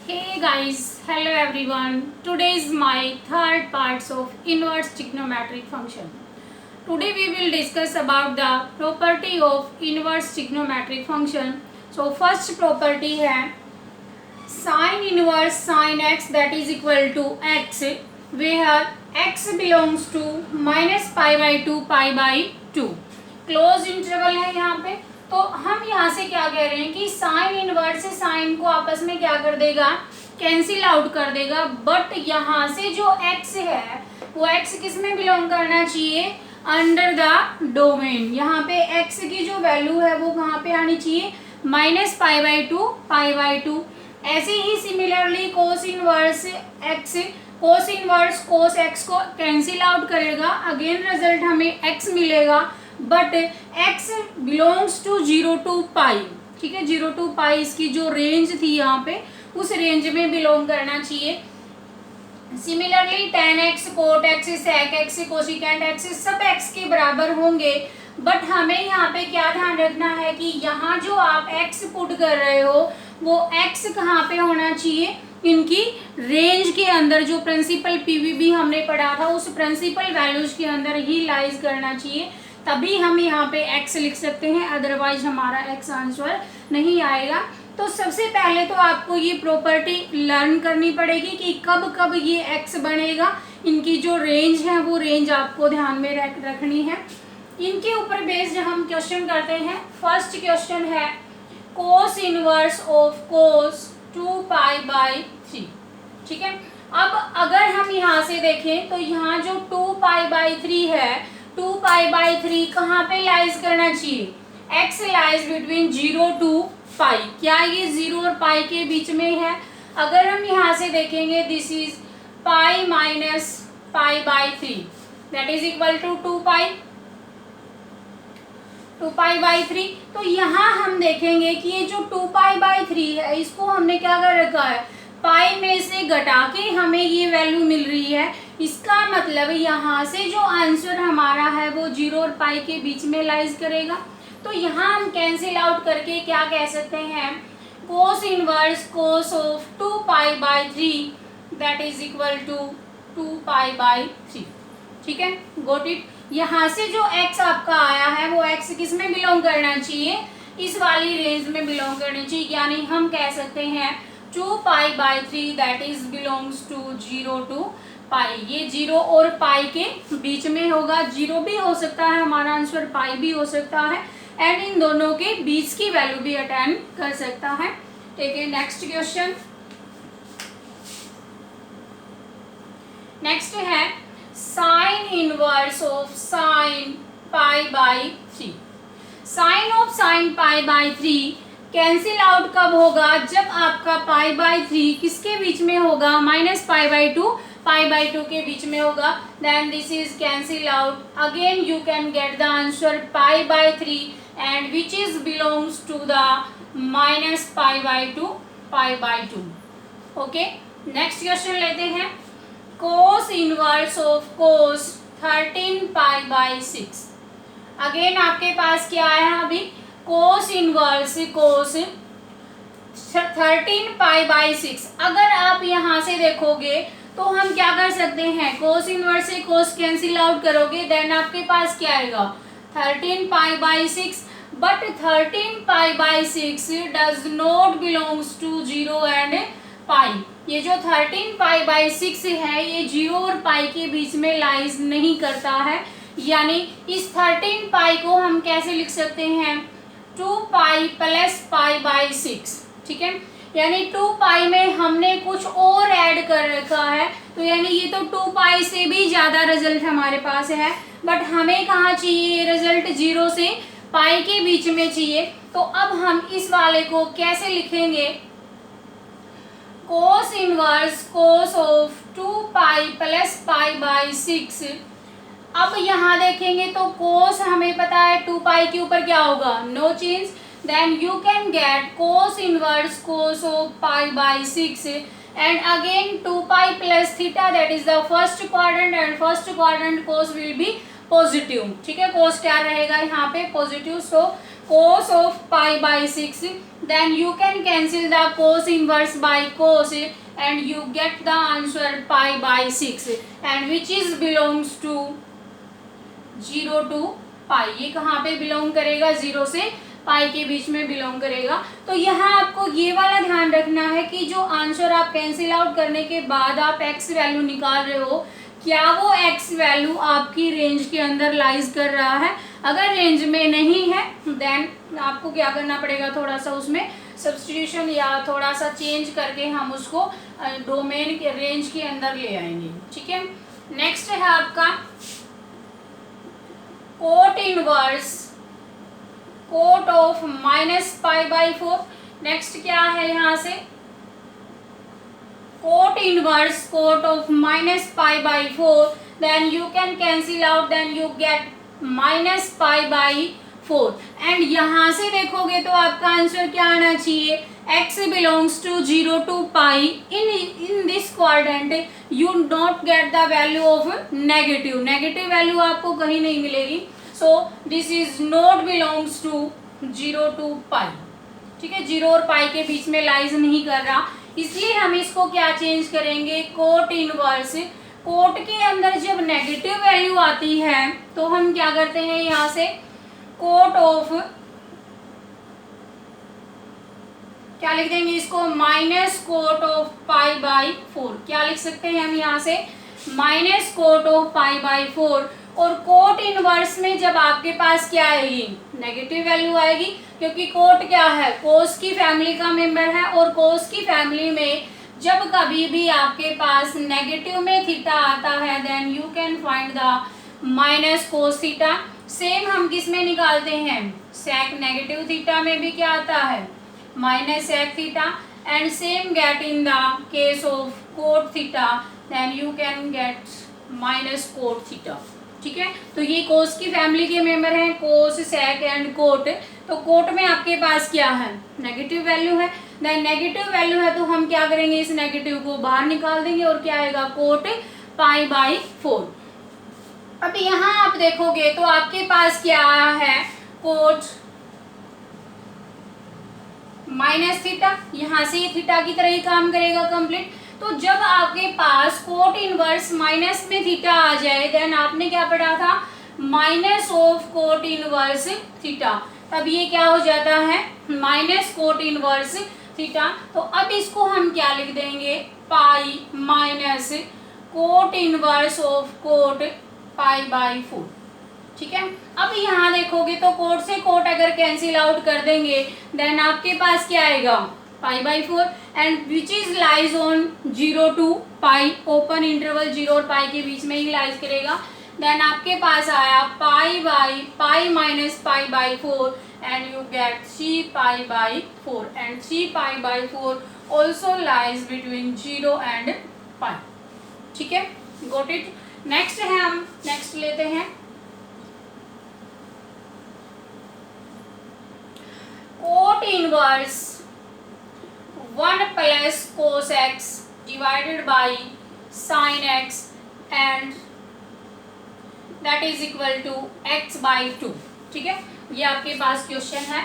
Hey guys, hello everyone. Today is my third parts of inverse trigonometric function. Today we will discuss about the property of inverse trigonometric function. So first property है sin inverse sin x that is equal to x where x belongs to minus pi by 2 pi by 2. Close interval है यहाँ पे। तो हम यहाँ से क्या कह रहे हैं कि साइन इनवर्स से साइन को आपस में क्या कर देगा, कैंसिल आउट कर देगा। बट यहाँ से जो x है वो x किस में बिलोंग करना चाहिए, अंडर द डोमेन। यहाँ पे x की जो वैल्यू है वो कहाँ पे आनी चाहिए, minus pi by two pi by two. ऐसे ही similarly cos inverse x cos inverse cos x को कैंसिल आउट करेगा, अगेन रिजल्ट हमें x मिलेगा। But x belongs to 0 to pi, ठीक है, 0 टू पाई इसकी जो रेंज थी यहाँ पे उस रेंज में बिलोंग करना चाहिए। Similarly tan x cot x sec x cosecant x सब x के बराबर होंगे। बट हमें यहाँ पे क्या ध्यान रखना है कि यहाँ जो आप x पुट कर रहे हो वो x कहाँ पे होना चाहिए, इनकी रेंज के अंदर। जो प्रिंसिपल पीवीबी हमने पढ़ा था उस प्रिंसिपल वैल्यूज के अंदर ही लाइज करना चाहिए, तभी हम यहाँ पे x लिख सकते हैं, अदरवाइज हमारा x आंसर नहीं आएगा। तो सबसे पहले तो आपको ये प्रॉपर्टी लर्न करनी पड़ेगी कि कब कब ये x बनेगा, इनकी जो रेंज है वो रेंज आपको ध्यान में रखनी है। इनके ऊपर बेस्ड हम क्वेश्चन करते हैं। फर्स्ट क्वेश्चन है कोस inverse of cos 2 pi by 3, ठीक है। अब अगर हम यहाँ से देखें तो यहाँ जो 2 पाई बाई 3 है, 2 पाई बाई 3 कहाँ पे लाइज करना चाहिए, x लाइज बिटवीन 0 टू पाई। क्या ये 0 और पाई के बीच में है? अगर हम यहाँ से देखेंगे this is pi minus pi by 3 that is equal to 2 pi by 3। तो यहाँ हम देखेंगे कि ये जो 2 पाई बाई 3 है इसको हमने क्या कर रखा है, पाई में से घटा के हमें ये वैल्यू मिल रही है। इसका मतलब यहाँ से जो आंसर हमारा है वो 0 और पाई के बीच में लाइज करेगा। तो यहाँ हम कैंसिल आउट करके क्या कह सकते हैं, cos inverse cos of 2 pi by 3 that is equal to 2 pi by 3, ठीक है, गोट इट। यहाँ से जो x आपका आया है वो x किस में बिलोंग करना चाहिए, इस वाली रेंज में बिलोंग करनी चाहिए। यानी हम कह सकते हैं 2 pi by 3 that is belongs to 0 to pi. ये 0 और पाई के बीच में होगा, 0 भी हो सकता है हमारा आंसर, पाई भी हो सकता है, एंड इन दोनों के बीच की वैल्यू भी अटेंड कर सकता है। ठीक है, नेक्स्ट क्वेश्चन। नेक्स्ट है sine inverse of sine pi by 3। Sine of sine pi by 3 cancel out कब होगा, जब आपका पाई बाई 3 किसके बीच में होगा, minus pi by 2 pi by 2 के बीच में होगा। Then this is cancel out, again you can get the answer pi by 3 and which is belongs to the minus pi by 2 pi by 2। Okay, next question लेते हैं। Cos inverse of cos 13 pi by 6। Again आपके पास क्या है, अभी कोस inverse cos 13 pi by 6। अगर आप यहाँ से देखोगे तो हम क्या कर सकते हैं, कोस इनवर्स से कोस कैंसिल आउट करोगे, देन आपके पास क्या आएगा 13 pi by 6। But 13 pi by 6 does not belongs to 0 and pi. ये जो 13 पाई बाई 6 है ये 0 और पाई के बीच में लाइज नहीं करता है। यानी इस 13 पाई को हम कैसे लिख सकते हैं, 2 पाई प्लस पाई बाई 6, ठीक है। यानी 2 पाई में हमने कुछ और ऐड कर रखा है, तो यानी ये तो 2 पाई से भी ज़्यादा रिजल्ट हमारे पास है। बट हमें कहाँ चाहिए, ये रिजल्ट 0 से पाई के बीच में चाहिए। तो अब हम इस वाले को कैसे लिखेंगे, कोस inverse cos of 2 pi plus pi by 6। अब यहाँ देखेंगे तो कोस हमें पता है 2 पाई के ऊपर क्या होगा, no change. Then you can get cos inverse cos of pi by 6 and again 2 pi plus theta that is the first quadrant and first quadrant cos will be positive, ठीक है। कोस क्या रहेगा यहाँ पे, positive. So cos of pi by 6, then you can cancel the cos inverse by cos and you get the answer pi by 6 and which is belongs to 0 to pi. ये कहाँ पे belong करेगा? 0 से पाई के बीच में बिलोंग करेगा. तो यहाँ आपको ये वाला ध्यान रखना है कि जो आंसर आप कैंसिल आउट करने के बाद आप x वैल्यू निकाल रहे हो, क्या वो x वैल्यू आपकी रेंज के अंदर लाइज कर रहा है. अगर रेंज में नहीं है देन आपको क्या करना पड़ेगा, थोड़ा सा उसमें सब्स्टिट्यूशन या थोड़ा सा चेंज करके हम उसको डोमेन के रेंज के अंदर ले आएंगे. ठीक है. नेक्स्ट है आपका cot inverse cot of -π/4. Next क्या है यहाँ से, cot inverse cot of -π/4, then you can cancel out, then you get -π/4 and यहाँ से देखोगे तो आपका आंसर क्या आना चाहिए, x belongs to 0 to pi. in this quadrant you not get the value of negative value आपको कहीं नहीं मिलेगी. so this is not belongs to 0 to pi. ठीक है, 0 और पाई के बीच में लाइज नहीं कर रहा, इसलिए हम इसको क्या चेंज करेंगे, कोट इनवर्स. कोट के अंदर जब नेगेटिव वैल्यू आती है तो हम क्या करते हैं, यहाँ से कोट ऑफ क्या लिख देंगे इसको, माइनस कोट ऑफ π/4. क्या लिख सकते हैं हम यहाँ से, माइनस कोट ऑफ π/4. और कोट इनवर्स में जब आपके पास क्या आएगी, नेगेटिव वैल्यू आएगी, क्योंकि कोट क्या है, कोस की फैमिली का मेंबर है और कोस की फैमिली में जब कभी भी आपके पास नेगेटिव में थीटा आता है then you can find the minus cos theta. Same हम किस में निकालते हैं, सेक नेगेटिव थीटा में भी क्या आता है, minus sec theta. And same get in the case of cot theta, then you can get minus cot theta. ठीक है, तो ये कोस की फैमिली के मेंबर हैं, कोस, सेक एंड कोट. तो कोट में आपके पास क्या है, नेगेटिव वैल्यू है. देन नेगेटिव वैल्यू है तो हम क्या करेंगे, इस नेगेटिव को बाहर निकाल देंगे और क्या आएगा, कोट π/4. अब यहाँ आप देखोगे तो आपके पास क्या आया है, कोट माइनस थीटा. यहाँ से ये थीटा की तरह ही काम करेगा कंप्लीट. तो जब आपके पास कोट इनवर्स माइनस में थीटा आ जाए देन आपने क्या पढ़ा था, minus of cot inverse theta. तब ये क्या हो जाता है, माइनस कोट इनवर्स थीटा. तो अब इसको हम क्या लिख देंगे, pi minus cot inverse of cot π/4. ठीक है. अब यहाँ देखोगे तो कोट से कोट अगर कैंसिल आउट कर देंगे देन आपके पास क्या आएगा, π/4 and which is lies on 0 to pi. Open interval 0 और पाई के बीच में ही लाइज करेगा. देन आपके पास आया pi minus π/4 and you get 3π/4 and 3π/4 also lies between 0 and pi. ठीक है, गॉट इट. नेक्स्ट है, हम नेक्स्ट लेते हैं cot inverse 1 plus cos x divided by sin x and that is equal to x/2. ठीक है, ये आपके पास क्वेश्चन है.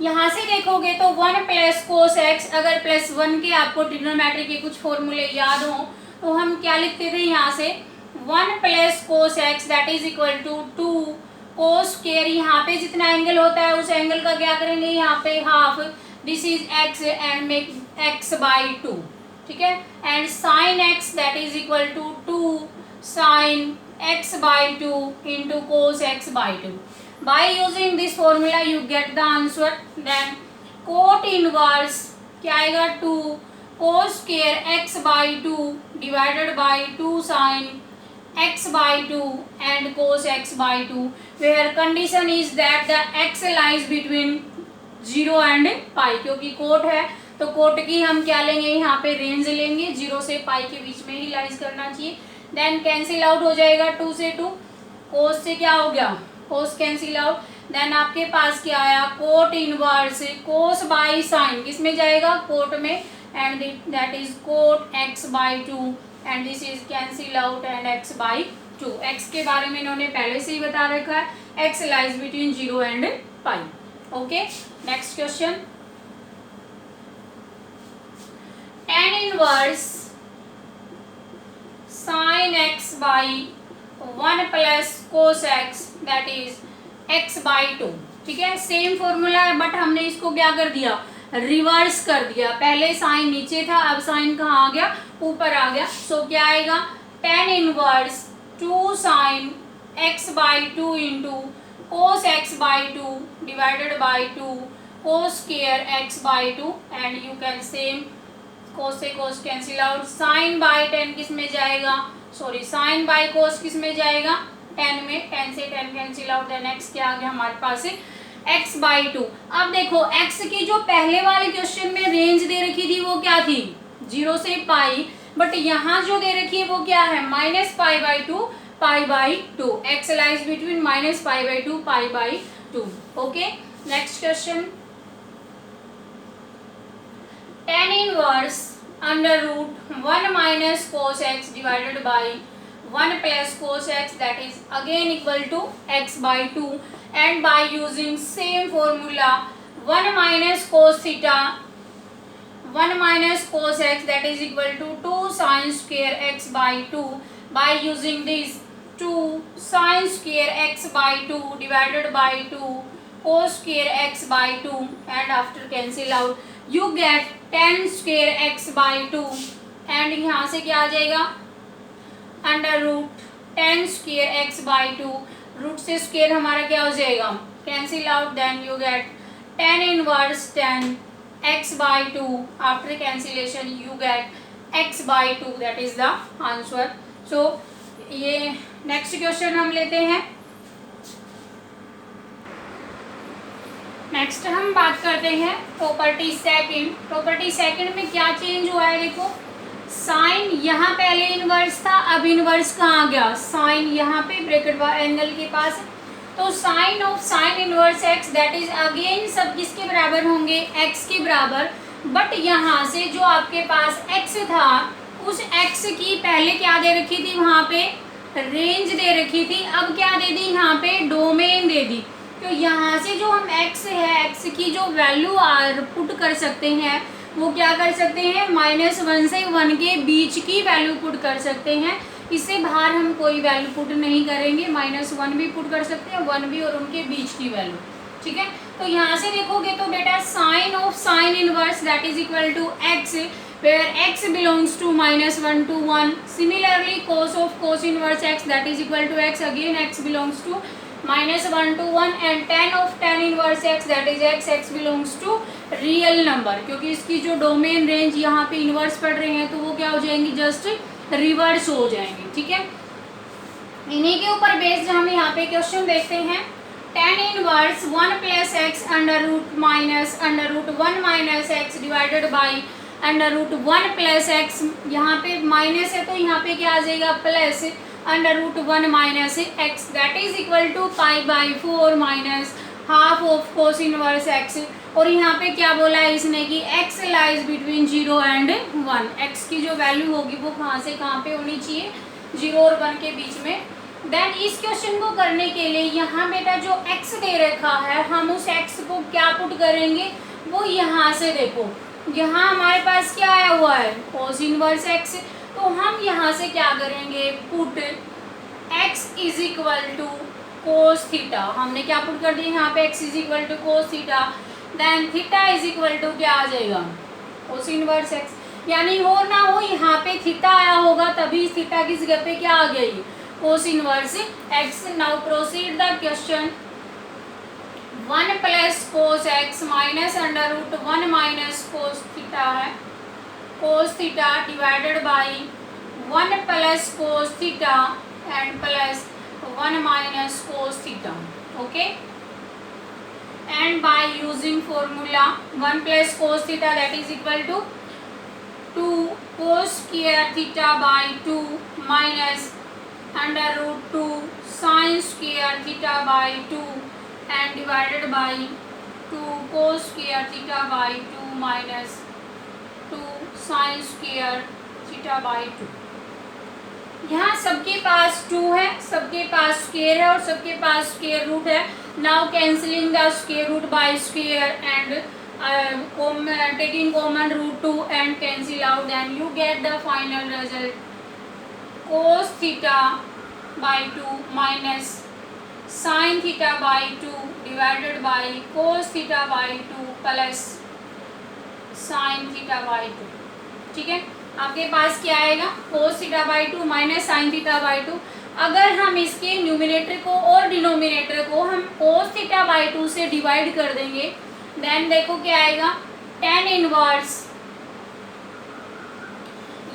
यहाँ से देखोगे तो 1 plus cos x, अगर +1 के आपको ट्रिग्नोमेट्री के कुछ फॉर्मूले याद हों तो हम क्या लिखते थे, यहाँ से 1 plus cos x that is equal to 2 cos square. यहाँ पे जितना एंगल होता है उस एंगल का क्या करेंगे, यहाँ पे half, this is x and make x/2. ठीक है, and sine x that is equal to 2 sine x/2 into cos x/2. By using this formula you get the answer. Then cot inverse क्या आएगा, 2 cos square x/2 divided by 2 sine x/2 and cos x/2 where condition is that the x lies between 0 and pi. क्योंकि coat है तो coat की हम क्या लेंगे, यहाँ पे रेंज लेंगे, 0 से पाई के बीच में ही लाइज करना चाहिए. देन कैंसिल आउट हो जाएगा 2 से 2, कोस से क्या हो गया, कोस कैंसिल आउट. देन आपके पास क्या आया, cot inverse cos by sine, किस में जाएगा, कोट में, and that is cot x/2 and this is cancel out and x/4. 2। X के बारे में इन्होंने पहले से ही बता रखा है, x lies between 0 and pi. Okay, next question, tan inverse sin x by 1 plus cos x that is x by 2। ठीक है, सेम फॉर्मूला है बट हमने इसको क्या कर दिया, रिवर्स कर दिया। पहले साइन नीचे था, अब साइन कहाँ आ गया, ऊपर आ गया। सो क्या आएगा, tan inverse 2 sine x by 2 into cos x by 2 divided by 2 cos square x by 2 and you can same cos से cos cancel out, sine by 10 किस में जाएगा, सॉरी साइन बाई cos किस में जाएगा, 10 में, 10 से 10 कैंसिल आउट, देन x क्या आ गया हमारे पास है x बाई 2। अब देखो x की जो पहले वाले क्वेश्चन में रेंज दे रखी थी वो क्या थी, 0 से पाई, बट यहाँ जो दे रखी है वो क्या है, minus pi by 2 pi by 2। x lies between minus pi by 2 pi by 2। Okay, next question, tan inverse under root 1 minus cos x divided by 1 plus cos x that is again equal to x by 2 and by using same formula 1 minus cos theta 1 minus cos x that is equal to 2 sin square x by 2 by using this 2 sin square x by 2 divided by 2 cos square x by 2 and after cancel out you get tan square x by 2 and यहाँ से क्या आ जाएगा, under root 10 square x by 2, root से square हमारा क्या हो जाएगा, cancel out, then you get tan inverse 10 x by 2, after cancellation you get x by 2, that is the answer. So ये नेक्स्ट क्वेश्चन हम लेते हैं। नेक्स्ट हम बात करते हैं प्रॉपर्टी सेकंड। प्रॉपर्टी सेकंड में क्या चेंज हुआ है, देखो साइन यहाँ पहले इनवर्स था, अब इनवर्स कहाँ आ गया, साइन यहाँ पे ब्रैकेट एंगल के पास, तो sine of sine inverse X that is again सब किसके बराबर होंगे, एक्स के बराबर। बट यहाँ से जो आपके पास एक्स था उस एक्स की पहले क्या दे रखी थी, वहाँ पे रेंज दे रखी थी, अब क्या दे दी, यहाँ पे डोमेन दे दी। तो यहाँ से जो हम एक्स है, एक्स की जो वैल्यू पुट कर सकते हैं वो क्या कर सकते हैं, -1 से 1 के बीच की वैल्यू पुट कर सकते हैं। इससे बाहर हम कोई वैल्यू पुट नहीं करेंगे, -1 भी पुट कर सकते हैं, 1 भी और उनके बीच की वैल्यू। ठीक है, तो यहाँ से देखोगे तो बेटा sine of sine inverse that is equal to X where x belongs to -1 to 1. Similarly cos of cos inverse x that is equal to x, again x belongs to -1 to 1 and tan of tan inverse x that is x, x belongs to real number, क्योंकि इसकी जो domain range यहाँ पे inverse पढ़ रहे हैं तो वो क्या हो जाएंगी, जस्ट रिवर्स हो जाएंगी। ठीक है, इन्हीं के ऊपर बेस्ड हम यहाँ पे क्वेश्चन देखते हैं। tan inverse 1 plus X under root minus under root 1 minus X divided by under root 1 plus X, यहाँ पे माइनस है तो यहाँ पे क्या आ जाएगा, plus under root 1 minus X that is equal to pi by 4 minus half of cos inverse X. और यहाँ पे क्या बोला है इसने कि x lies between 0 and 1, x की जो वैल्यू होगी वो कहाँ से कहाँ पे होनी चाहिए, 0 और 1 के बीच में। देन इस क्वेश्चन को करने के लिए यहाँ बेटा जो x दे रखा है हम उस x को क्या पुट करेंगे, वो यहाँ से देखो यहाँ हमारे पास क्या आया हुआ है, कोस इनवर्स x, तो हम यहाँ से क्या करेंगे, put x is equal to cos theta. हमने क्या पुट कर दिया यहाँ पे, x is equal to cos theta, then theta is equal to क्या आ जाएगा, कोस इनवर्स x। यानी हो ना हो यहाँ पे थीटा आया होगा तभी थीटा की जगह पे क्या आ गई, cos inverse x। Now proceed the question. 1 plus cos x minus under root 1 minus cos theta है, cos theta divided by 1 plus cos theta and plus 1 minus cos theta. Okay, and by using formula 1 plus cos theta that is equal to 2 cos square theta by 2 minus under root 2 sine square theta by 2 and divided by 2 cos square theta by 2 minus 2 sin square theta by 2. यहाँ सबके पास 2 है, सबके पास square है और सबके पास square root है. Now cancelling the square root by square and taking common root 2 and cancel out, then you get the final result cos theta by 2 minus sin theta by 2 divided by cos theta by 2 plus sin theta by 2. ठीक है, आपके पास क्या आएगा cos theta by 2 minus sine theta by 2. अगर हम इसके numerator को और डिनोमिनेटर को हम cos थीटा बाई 2 से डिवाइड कर देंगे, देन देखो क्या आएगा tan इनवर्स.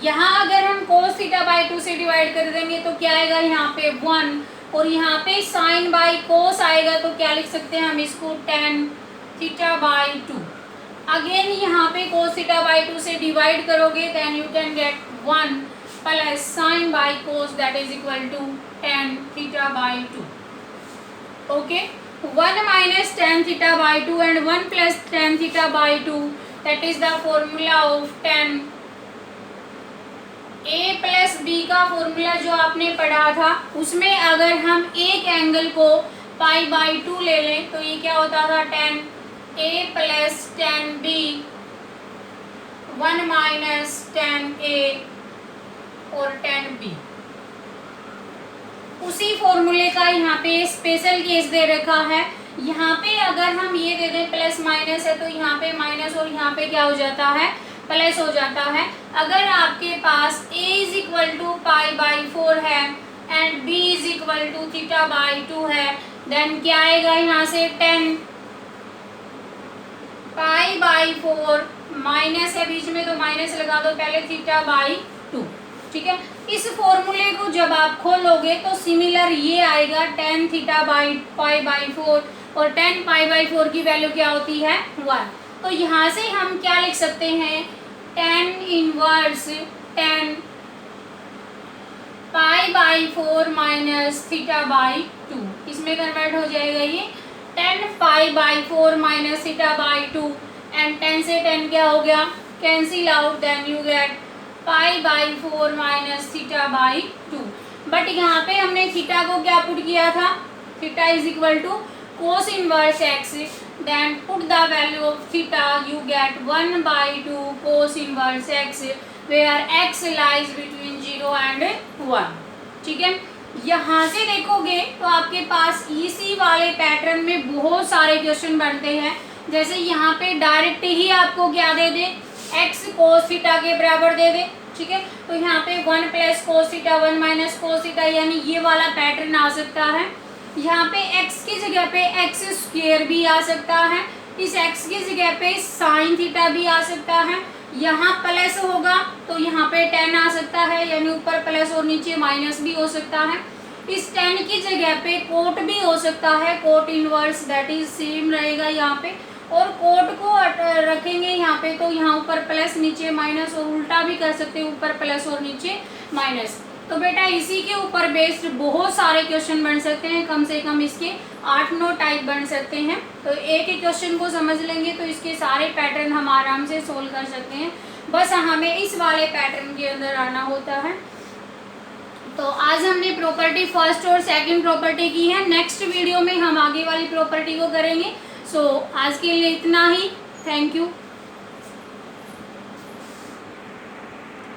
यहाँ अगर हम cos थीटा बाई 2 से डिवाइड कर देंगे तो क्या आएगा यहाँ पे 1 और यहाँ पे साइन बाई cos आएगा, तो क्या लिख सकते हैं हम इसको tan थीटा बाई 2. अगेन यहाँ पे cos थीटा बाई 2 से डिवाइड करोगे then you can get 1 plus sine by cos that is equal to tan theta by 2. Okay, 1 minus tan theta by 2 and 1 plus tan theta by 2, that is the formula of tan. A plus B का formula जो आपने पढ़ा था उसमें अगर हम एक angle को पाई बाई 2 ले लें तो ये क्या होता था tan A plus tan B 1 minus tan A और tan B. उसी फॉर्मूले का यहाँ पे स्पेशल केस दे रखा है. यहाँ पे अगर हम ये दे दें प्लस माइनस है तो यहाँ पे माइनस और यहाँ पे क्या हो जाता है प्लस हो जाता है. अगर आपके पास a is equal to pi by 4 है and b is equal to theta by 2 है, देन क्या आएगा यहाँ से 10 पाई बाई 4 माइनस है बीच में तो माइनस लगा दो पहले थीटा बाई 2. ठीक है, इस फॉर्मूले को जब आप खोलोगे तो सिमिलर ये आएगा tan theta by pi by 4 और tan पाई बाई 4 की वैल्यू क्या होती है 1. तो यहाँ से हम क्या लिख सकते हैं tan inverse tan pi by 4 minus theta by 2. इसमें कन्वर्ट हो जाएगा ये tan pi by 4 minus theta by 2 and 10 से 10 क्या हो गया cancel out, then you get pi by 4 minus theta by 2. But यहाँ पे हमने थीटा को क्या पुट किया था, theta is equal to cos inverse x, then put the value of theta you gate 1 by 2 cos inverse x where x lies between 0 and 1. ठीक है, यहाँ से देखोगे तो आपके पास इसी वाले पैटर्न में बहुत सारे क्वेश्चन बनते हैं. जैसे यहाँ पे डायरेक्ट ही आपको क्या दे दे एक्स कोस थीटा के बराबर दे दे. ठीक है, तो यहाँ पे 1 plus cos theta 1 minus cos theta यानी ये वाला पैटर्न आ सकता है. यहाँ पे x की जगह पे एक्स स्क्वायर भी आ सकता है, इस x की जगह पे साइन थीटा भी आ सकता है. यहाँ प्लस होगा तो यहाँ पे 10 आ सकता है यानी ऊपर प्लस और नीचे माइनस भी हो सकता है. इस 10 की जगह पे कोट भी हो सकता है, cot inverse that is same रहेगा यहाँ पे, और कोट को रखेंगे यहाँ पे तो यहाँ ऊपर प्लस नीचे माइनस और उल्टा भी कर सकते हैं ऊपर प्लस और नीचे माइनस. तो बेटा इसी के ऊपर बेस्ड बहुत सारे क्वेश्चन बन सकते हैं, कम से कम इसके 8-9 टाइप बन सकते हैं. तो एक ही क्वेश्चन को समझ लेंगे तो इसके सारे पैटर्न हम आराम से सोल्व कर सकते हैं, बस हमें इस वाले पैटर्न के अंदर आना होता है. तो आज हमने प्रॉपर्टी फर्स्ट और सेकंड प्रॉपर्टी की है, नेक्स्ट वीडियो में हम आगे वाली प्रॉपर्टी को करेंगे. सो आज के लिए इतना ही, थैंक यू.